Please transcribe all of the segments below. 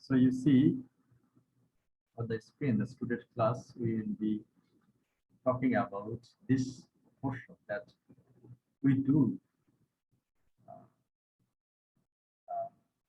So you see on the screen, the student class, we will be talking about this portion that we do uh,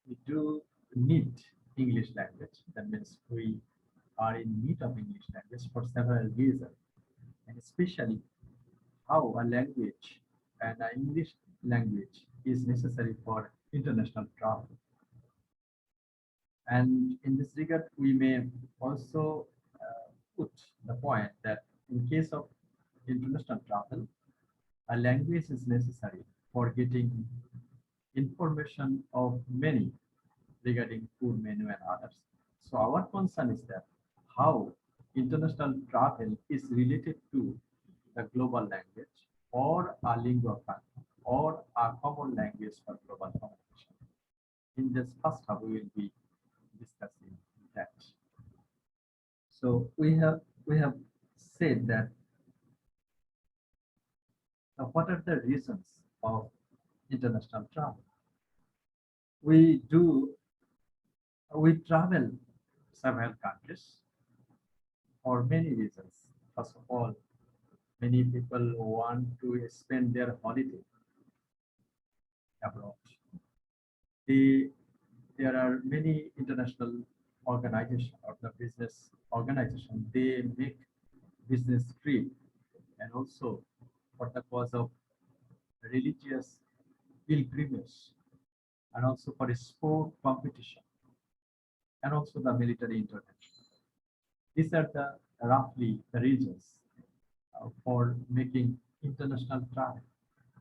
we do need English language. That means we are in need of English language for several reasons, and especially how a language and an English language is necessary for international travel. And in this regard, we may also put the point that in case of international travel, a language is necessary for getting information of many regarding food menu and others. So our concern is that how international travel is related to the global language or a lingua franca or a common language for global communication. In this first half, we will be discussing that. So we have said that what are the reasons of international travel? We travel several countries for many reasons. First of all, many people want to spend their holiday abroad. There are many international organizations or the business organization. They make business trip and also for the cause of religious pilgrimage and also for a sport competition and also the military intervention. These are the roughly the reasons for making international travel.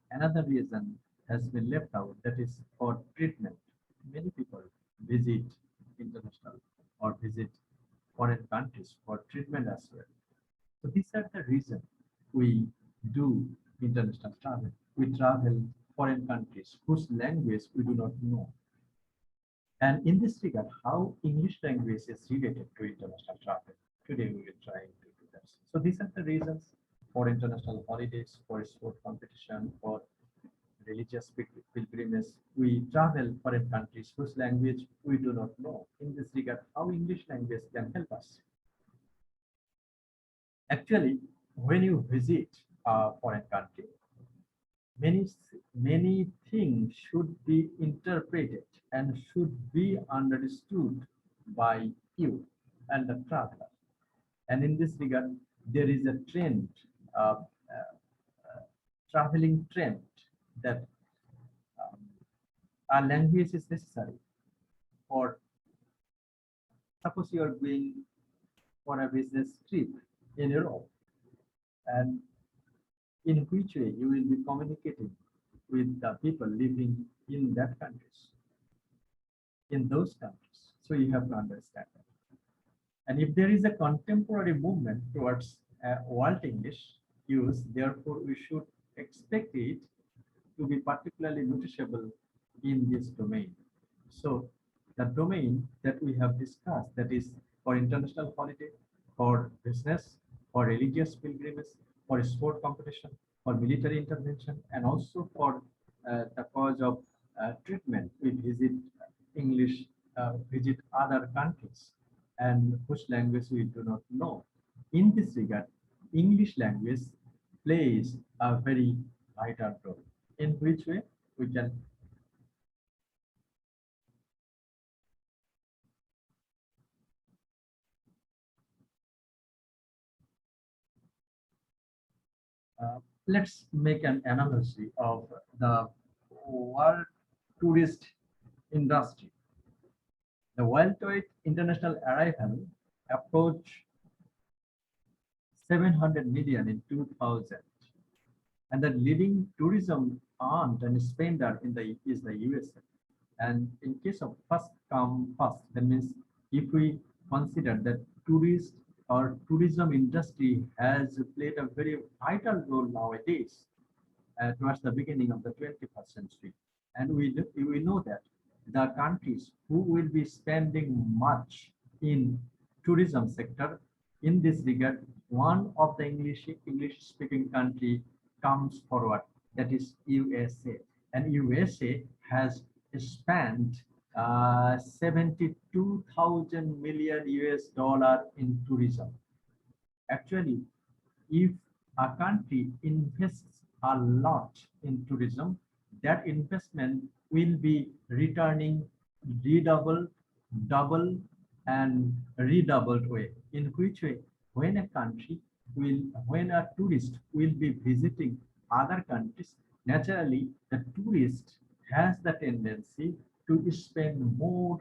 Another reason has been left out, that is for treatment. Many people visit international or visit foreign countries for treatment as well. So these are the reasons we do international travel. We travel foreign countries whose language we do not know. And in this regard, how English language is related to international travel. Today we will try to do that. So these are the reasons for international holidays, for sport competition, for religious pilgrimage. We travel foreign countries whose language we do not know. In this regard, how English language can help us. Actually, when you visit a foreign country, many things should be interpreted and should be understood by you and the traveler. And in this regard, there is a trend, traveling trend, that a language is necessary for, suppose you are going for a business trip in Europe, and in which way you will be communicating with the people living in that countries, in those countries. So you have to understand that. And if there is a contemporary movement towards world English use, therefore we should expect it to be particularly noticeable in this domain. So the domain that we have discussed, that is for international holiday, for business, for religious pilgrimage, for sport competition, for military intervention, and also for the cause of treatment, we visit English, visit other countries and whose language we do not know. In this regard, English language plays a very vital role. In which way we can let's make an analogy of the world tourist industry. The worldwide international arrival approached 700 million in 2000, and the leading tourism earned and spender in the is the USA. And in case of first come first, that means if we consider that tourist or tourism industry has played a very vital role nowadays towards the beginning of the 21st century, and we know that the countries who will be spending much in tourism sector, in this regard, one of the English speaking country comes forward, that is USA. And USA has spent 72,000 million US dollar in tourism. Actually, if a country invests a lot in tourism, that investment will be returning redouble, double, and redoubled way. In which way? When a country will, when a tourist will be visiting other countries, naturally the tourist has the tendency to spend more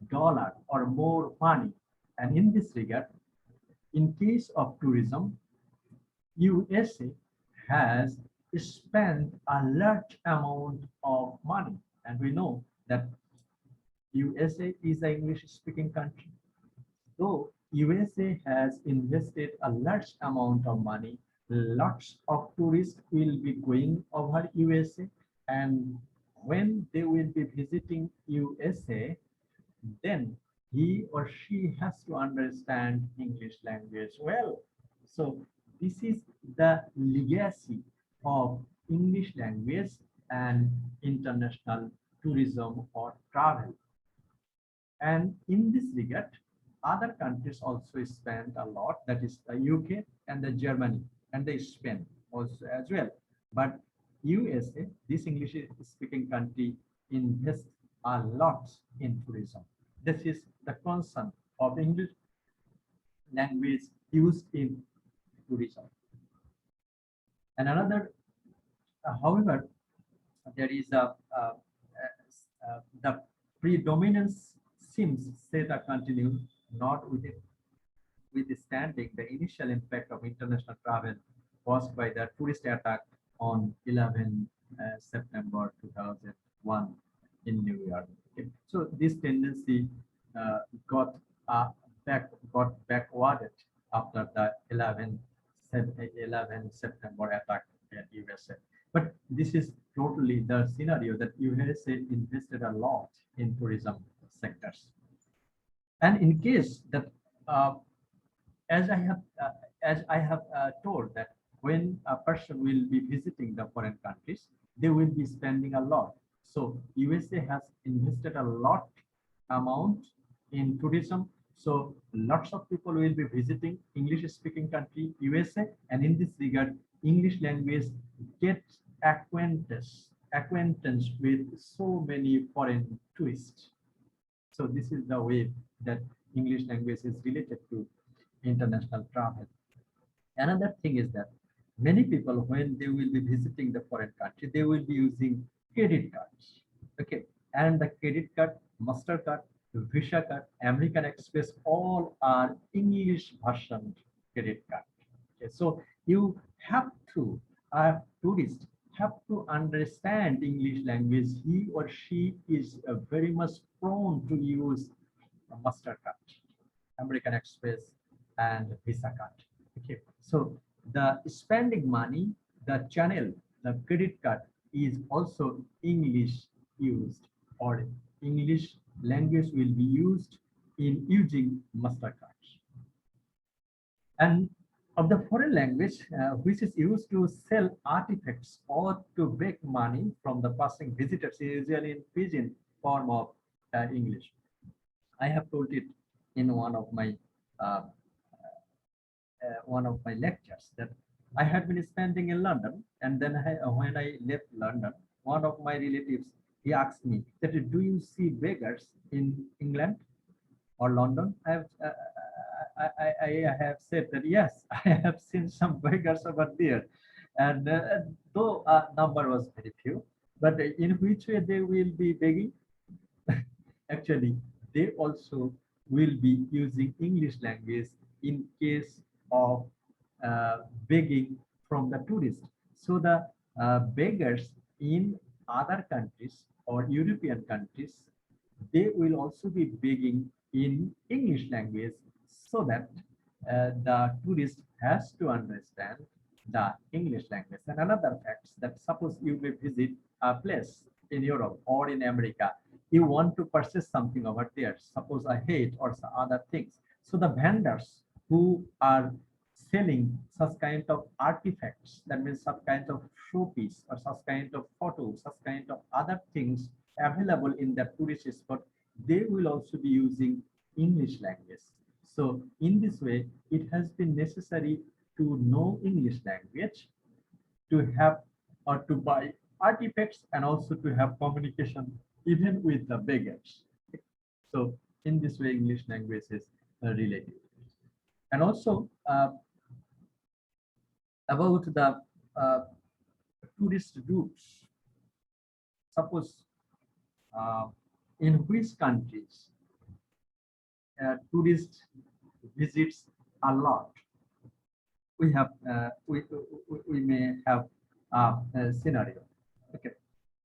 dollar or more money. And in this regard, in case of tourism, USA has spent a large amount of money, and we know that USA is an English-speaking country. So USA has invested a large amount of money. Lots of tourists will be going over USA, and when they will be visiting USA, then he or she has to understand English language well. So this is the legacy of English language and international tourism or travel. And in this regard, other countries also spend a lot, that is the UK and the Germany and the Spain also as well. But USA, this English speaking country, invests a lot in tourism. This is the concern of English language used in tourism. And another, however, there is the predominance seems set a continue not withstanding the initial impact of international travel caused by the tourist attack on 11 September 2001 in New York. Okay. So this tendency got got backwarded after the 11 September attack in USA. But this is totally the scenario that USA invested a lot in tourism sectors. And in case that, as I have told, that when a person will be visiting the foreign countries, they will be spending a lot. So USA has invested a lot amount in tourism. So lots of people will be visiting English-speaking country USA, and in this regard, English language gets acquaintance with so many foreign tourists. So this is the way that English language is related to international travel. Another thing is that many people, when they will be visiting the foreign country, they will be using credit cards. Okay, and the credit card, MasterCard, Visa card, American Express, all are English version credit card. Okay, so you have to, a tourist have to understand English language. He or she is very much prone to use MasterCard, American Express, and Visa card. Okay, so the spending money, the channel, the credit card is also English used, or English language will be used in using MasterCard. And of the foreign language, which is used to sell artifacts or to make money from the passing visitors, usually in pidgin form of English. I have told it in one of my lectures that I had been spending in London, and then when I left London, one of my relatives, he asked me that, do you see beggars in England or London? I have said that yes, I have seen some beggars over there, and though number was very few, but in which way they will be begging? Actually, they also will be using English language in case of begging from the tourists. So the beggars in other countries or European countries, they will also be begging in English language, so that the tourist has to understand the English language. And another fact that, suppose you may visit a place in Europe or in America, you want to purchase something over there, suppose a hat or some other things. So the vendors who are selling such kind of artifacts, that means some kind of showpiece or such kind of photos, such kind of other things available in the tourist spot, they will also be using English language. So in this way, it has been necessary to know English language to have or to buy artifacts and also to have communication even with the beggars. So in this way, English language is related. And also about the uh, tourist routes. Suppose uh, in which countries tourist visits a lot. We have we may have a scenario. Okay,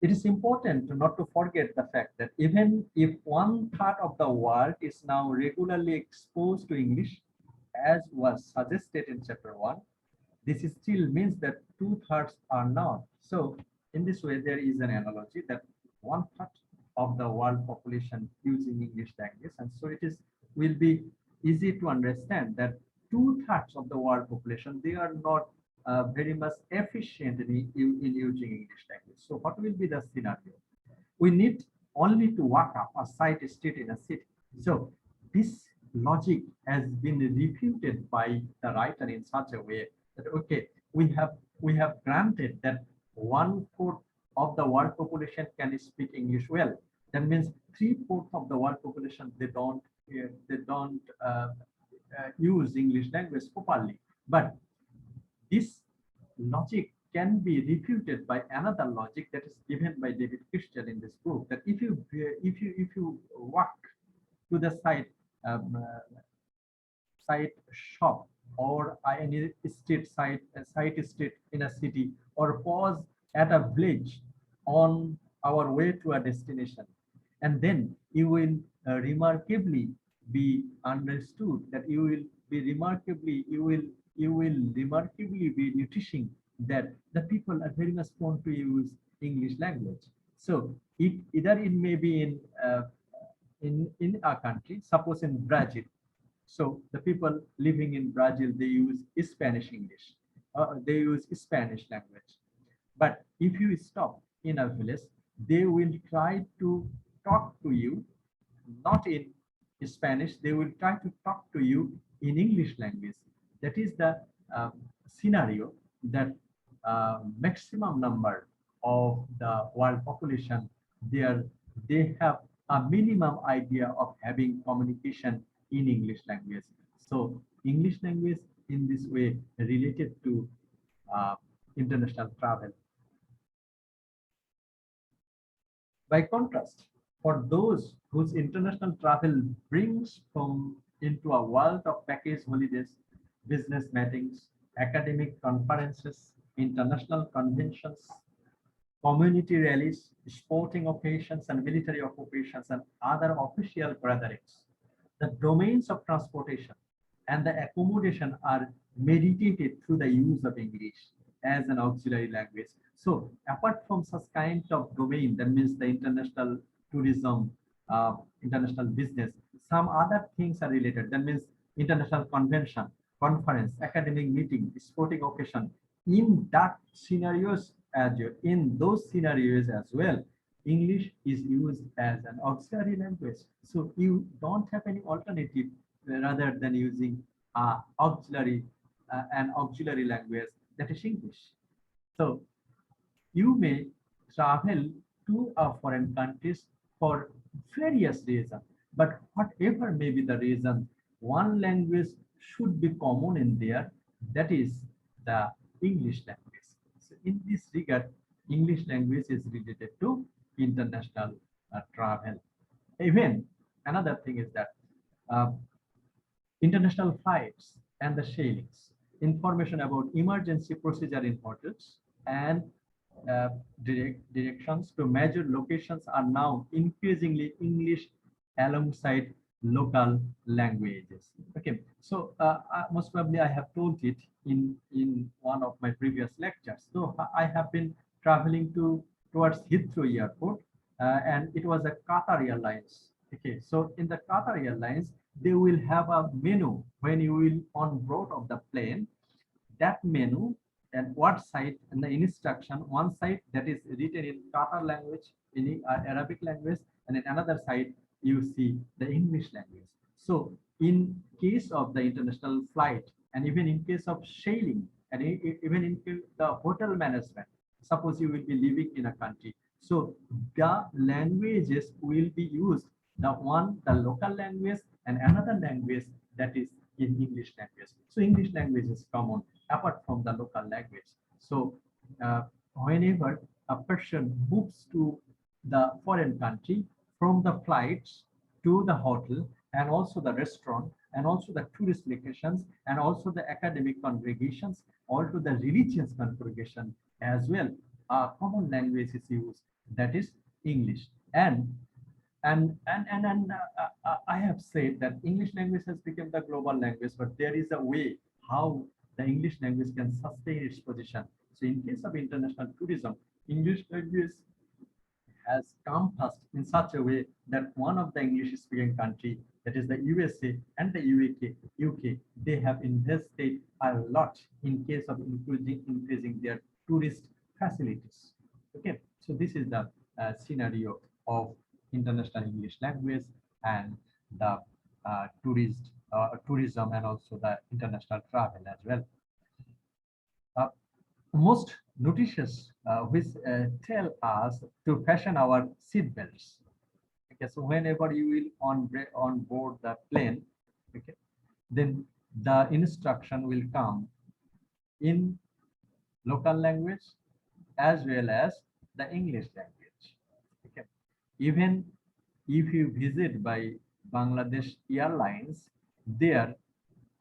it is important not to forget the fact that even if 1/3 of the world is now regularly exposed to English, as was suggested in chapter 1, this still means that 2/3 are not. So in this way, there is an analogy that 1/3 of the world population using English language, and so it is will be easy to understand that 2/3 of the world population, they are not very much efficient in using English language. So what will be the scenario? We need only to walk up a side street in a city. So this logic has been refuted by the writer in such a way that okay, we have granted that 1/4 of the world population can speak English well. That means 3/4 of the world population they don't use English language properly. But this logic can be refuted by another logic that is given by David Christian in this book. That if you walk to the side shop or any side street in a city, or pause at a village on our way to a destination, and then you will remarkably be understood, that you will remarkably be noticing that the people are very much prone to use English language. So it may be in a country, suppose in Brazil. So the people living in Brazil, they use Spanish English. They use Spanish language. But if you stop in a village, they will try to talk to you, not in Spanish, they will try to talk to you in English language. That is the scenario that maximum number of the world population, they have a minimum idea of having communication in English language. So English language in this way related to uh, international travel. By contrast, for those whose international travel brings from into a world of package holidays, business meetings, academic conferences, international conventions, community rallies, sporting occasions, and military occupations, and other official gatherings, the domains of transportation and the accommodation are mediated through the use of English as an auxiliary language. So apart from such kind of domain, that means the international tourism, international business, some other things are related. That means international convention, conference, academic meeting, sporting occasion. In those scenarios as well, English is used as an auxiliary language. So you don't have any alternative rather than using an auxiliary language, that is English. So you may travel to a foreign countries for various reasons, but whatever may be the reason, one language should be common in there, that is the English language. So in this regard, English language is related to international travel. Even another thing is that uh, international flights and the sailings, information about emergency procedure in hotels, and uh, directions to major locations are now increasingly English alongside local languages. Okay, so most probably I have told it in one of my previous lectures. So I have been traveling towards Heathrow Airport, and it was a Qatar Airlines. Okay, so in the Qatar Airlines, they will have a menu when you will on board of the plane. That menu and what side and the instruction, one side that is written in Qatar language, in Arabic language, and in another side you see the English language. So in case of the international flight, and even in case of sailing, and even in the hotel management, suppose you will be living in a country, so the languages will be used, the local language and another language, that is in English language. So English language is common apart from the local language. So whenever a person moves to the foreign country, from the flights to the hotel and also the restaurant and also the tourist locations and also the academic congregations, or to the religious congregation as well, a common language is used, that is English. And I have said that English language has become the global language, but there is a way how the English language can sustain its position. So in case of international tourism, English language has come first in such a way that one of the English-speaking country, that is the USA and the UK, they have invested a lot in case of increasing their tourist facilities. Okay, so this is the scenario of international English language and the tourism and also the international travel as well. Most notices which tell us to fasten our seat belts. Okay, so whenever you will on board the plane, okay, then the instruction will come in local language as well as the English language. Okay, even if you visit by Bangladesh Airlines, there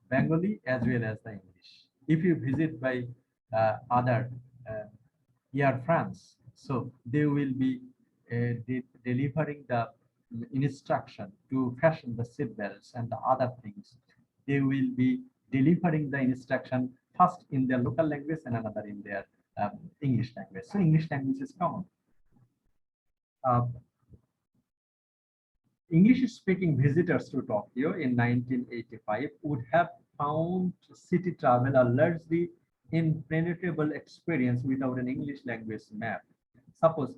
Bengali as well as the English. If you visit by other Air France, so they will be delivering the instruction to fasten the seat belts and the other things. They will be delivering the instruction first in their local language and another in their English language. So English language is common. English-speaking visitors to Tokyo in 1985 would have found city travel a largely impenetrable experience without an English language map. Suppose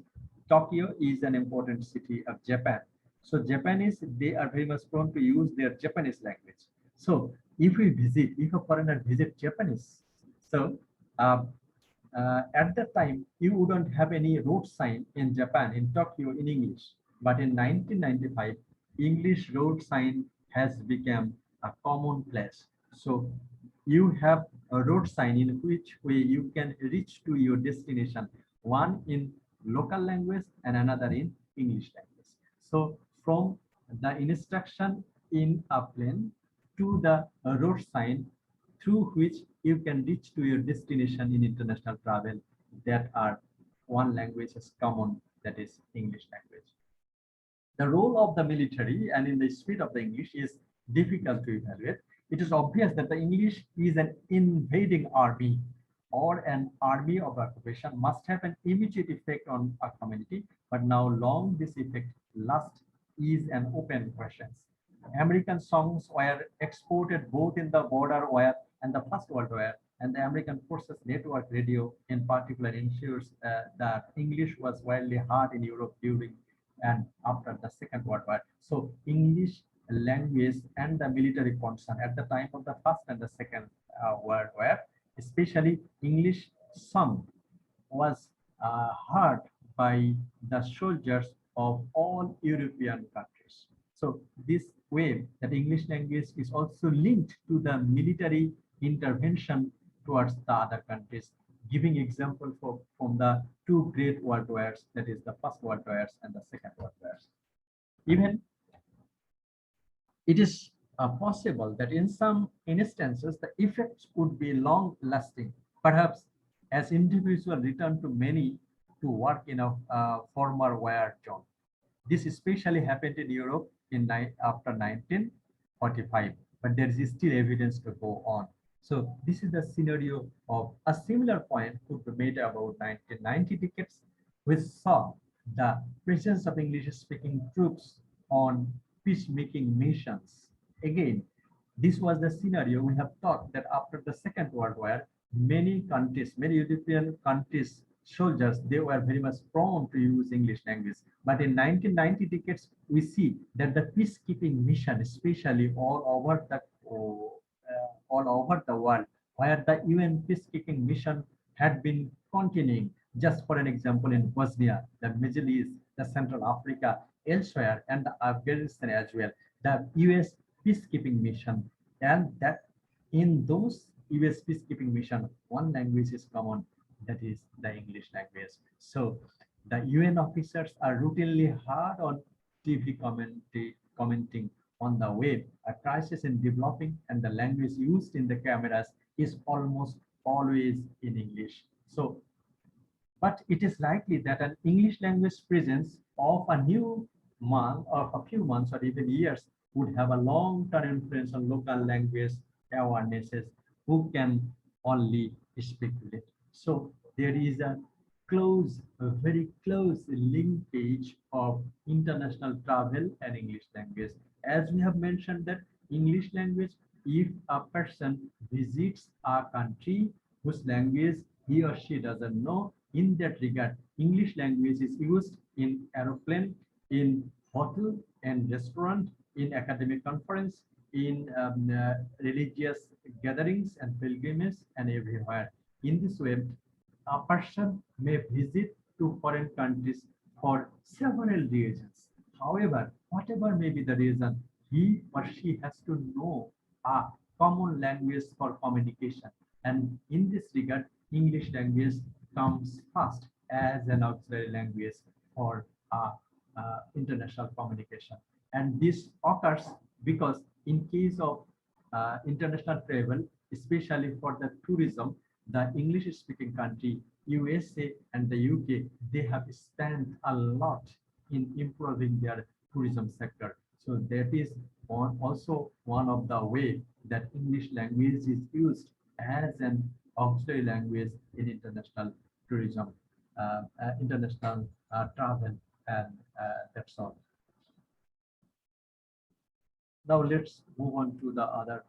Tokyo is an important city of Japan. So Japanese, they are very much prone to use their Japanese language. So if a foreigner visit Japanese, so at that time, you wouldn't have any road sign in Japan, in Tokyo, in English. But in 1995, English road sign has become a commonplace. So you have a road sign in which way you can reach to your destination, one in local language and another in English language. So from the instruction in a plane to the road sign through which you can reach to your destination in international travel, that are one language is common, that is English language. The role of the military and in the speed of the English is difficult to evaluate. It is obvious that the English is an invading army or an army of occupation must have an immediate effect on a community, but now long this effect lasts is an open question. American songs were exported both in the border war and the First World War, and the American Forces Network Radio in particular ensures that English was widely heard in Europe during and after the Second World War. So English language and the military concern at the time of the First and the Second World War, especially English song was heard by the soldiers of all European countries. So this way that English language is also linked to the military intervention towards the other countries, giving example from the two great world wars, that is the First World Wars and the Second World Wars. Even it is possible that in some instances the effects would be long lasting, perhaps as individuals return to many to work in a former war zone. This especially happened in Europe after 1945, but there is still evidence to go on. So this is the scenario of a similar point could be made about 1990 decades, which saw the presence of English-speaking troops on peacemaking missions. Again, this was the scenario we have thought that after the Second World War, many countries, many European countries soldiers, they were very much prone to use English language. But in 1990 decades, we see that the peacekeeping mission, especially all over the world, where the UN peacekeeping mission had been continuing. Just for an example, in Bosnia, the Middle East, the Central Africa, elsewhere, and the Afghanistan as well, the US peacekeeping mission, and that in those US peacekeeping mission, one language is common, that is the English language. So the UN officers are routinely heard on TV commenting on the web. A crisis in developing, and the language used in the cameras is almost always in English. So, but it is likely that an English language presence of a new month or a few months or even years would have a long-term influence on local language awarenesses who can only speak with it. So there is a very close linkage of international travel and English language. As we have mentioned that English language, if a person visits a country whose language he or she doesn't know, in that regard, English language is used in aeroplane, in hotel and restaurant, in academic conference, in religious gatherings and pilgrimages, and everywhere. In this way, a person may visit to foreign countries for several reasons. However, whatever may be the reason, he or she has to know a common language for communication. And in this regard, English language comes first as an auxiliary language for international communication. And this occurs because in case of international travel, especially for the tourism, the English-speaking country, USA and the UK, they have spent a lot in improving their tourism sector. So that is also one of the way that English language is used as an auxiliary language in international tourism, international travel, and that's all. Now let's move on to the other